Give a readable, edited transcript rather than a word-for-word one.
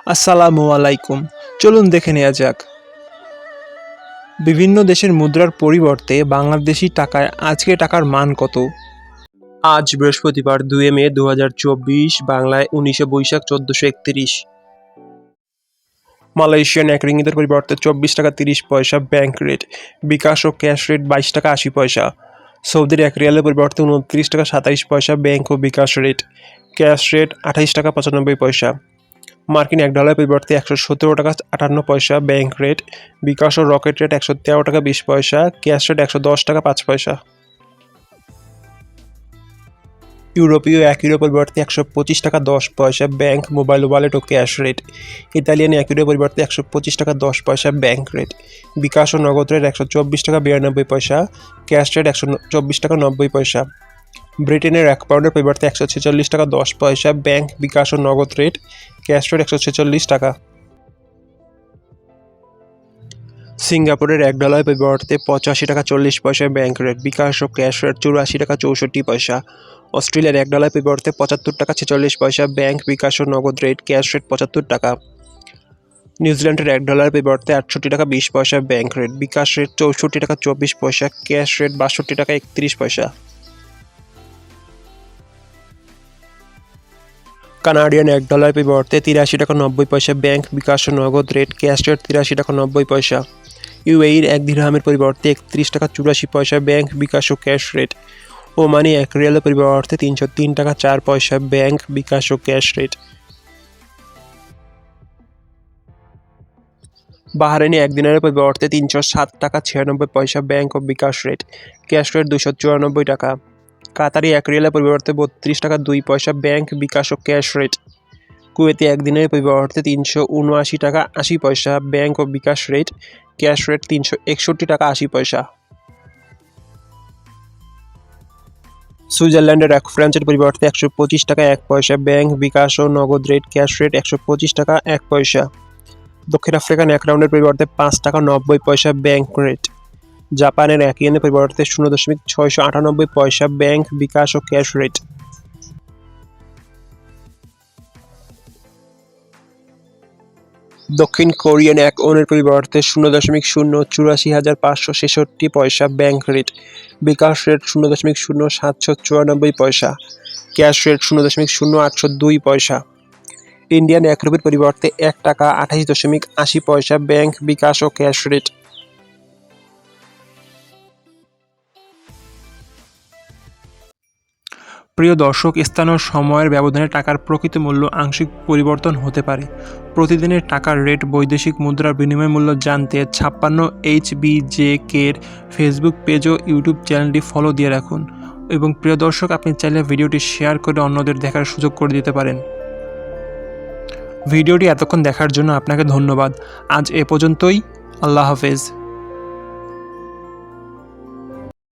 আসসালামু আলাইকুম। চলুন দেখে নেওয়া যাক বিভিন্ন দেশের মুদ্রার পরিবর্তে বাংলাদেশি টাকায় আজকে টাকার মান কত। আজ বৃহস্পতিবার 2 মে 2024, বাংলায় 19 বৈশাখ 1431। মালয়েশিয়ান এক রিঙ্গিতের পরিবর্তে 24 টাকা 30 পয়সা ব্যাংক রেট। বিকাশ ও ক্যাশ রেট 22 টাকা 80 পয়সা। সৌদির এক রিয়ালের পরিবর্তে 29 টাকা 27 পয়সা ব্যাংক ও বিকাশ রেট। ক্যাশ রেট 28 টাকা 95 পয়সা। মার্কিন $1 পরিবর্তে 117 টাকা 58 পয়সা ব্যাংক রেট। বিকাশ ও রকেট রেট 113 টাকা 20 পয়সা। ক্যাশ রেট 110 টাকা 5 পয়সা। ইউরোপীয় €1 পরিবর্তে 125 টাকা 10 পয়সা ব্যাংক, মোবাইল ওয়ালেট ও ক্যাশ রেট। ইতালিয়ান €1 পরিবর্তে 125 টাকা 10 পয়সা ব্যাংক রেট। বিকাশ ও নগদ রেট 124 টাকা 92 পয়সা। ক্যাশ রেট 124 টাকা 90 পয়সা। ব্রিটেনের £1 পরিবর্তে 146 টাকা 10 পয়সা ব্যাংক, বিকাশ ও নগদ রেট। ক্যাশ রেট 146 টাকা। সিঙ্গাপুরের $1 পরিবর্তে 85 টাকা 40 পয়সা ব্যাংক রেট। বিকাশ ও ক্যাশ রেট 84 টাকা 64 পয়সা। অস্ট্রেলিয়ার $1 পরিবর্তে 75 টাকা 46 পয়সা ব্যাংক, বিকাশ ও নগদ রেট। ক্যাশ রেট 75 টাকা। নিউজিল্যান্ডের $1 পরিবর্তে 68 টাকা 20 পয়সা ব্যাংক রেট। বিকাশ রেট 64 টাকা 24 পয়সা। ক্যাশ রেট 62 টাকা 31 পয়সা। কানাডিয়ান $1 পরিবর্তে 83 টাকা 90 পয়সা ব্যাংক, বিকাশ ও নগদ রেট। ক্যাশ রেট 83 টাকা 90 পয়সা। ইউএইর 1 দিরহামের পরিবর্তে 31 টাকা 84 পয়সা ব্যাংক, বিকাশ ও ক্যাশ রেট। ওমানি 1 রিয়ালের পরিবর্তে 303 টাকা 4 পয়সা ব্যাংক, বিকাশ ও ক্যাশ রেট। বাহারাইনি 1 দিনারের পরিবর্তে 307 টাকা 96 পয়সা ব্যাংক ও বিকাশ রেট। ক্যাশ রেট 294 টাকা। কাতারি 1 রিয়ালের পরিবর্তে 32 টাকা 2 পয়সা ব্যাংক, বিকাশ ও ক্যাশ রেট। কুয়েতে 1 দিনের পরিবর্তে 379 টাকা 80 পয়সা ব্যাংক ও বিকাশ রেট। ক্যাশ রেট 361 টাকা 80 পয়সা। সুইজারল্যান্ডের 1 ফ্রান্সের পরিবর্তে 125 টাকা 1 পয়সা ব্যাংক, বিকাশ ও নগদ রেট। ক্যাশ রেট 125 টাকা 1 পয়সা। দক্ষিণ আফ্রিকান 1 রাউন্ডের পরিবর্তে 5 টাকা 90 পয়সা ব্যাংক রেট। জাপানের 1 ইয়েনের পরিবর্তে 0.698 পয়সা ব্যাংক, বিকাশ ও ক্যাশ রেট। দক্ষিণ কোরিয়ান 1 ওনের পরিবর্তে 0.084,566 পয়সা ব্যাংক রেট। বিকাশ রেট 0.0794 পয়সা। ক্যাশ রেট 0.0802 পয়সা। ইন্ডিয়ান 1 রুপির পরিবর্তে 1 টাকা 28.80 পয়সা ব্যাংক, বিকাশ ও ক্যাশ রেট। প্রিয় দর্শক, স্থান ও সময়ের ব্যবধানে টাকার প্রকৃত মূল্য আংশিক পরিবর্তন হতে পারে। প্রতিদিনের টাকার রেট বৈদেশিক মুদ্রার বিনিময় মূল্য জানতে 56HBJK-র ফেসবুক পেজ ও ইউটিউব চ্যানেলটি ফলো দিয়ে রাখুন। এবং প্রিয় দর্শক, আপনি চাইলে ভিডিওটি শেয়ার করে অন্যদের দেখার সুযোগ করে দিতে পারেন। ভিডিওটি এতক্ষণ দেখার জন্য আপনাকে ধন্যবাদ। আজ এ পর্যন্তই। আল্লাহ হাফেজ।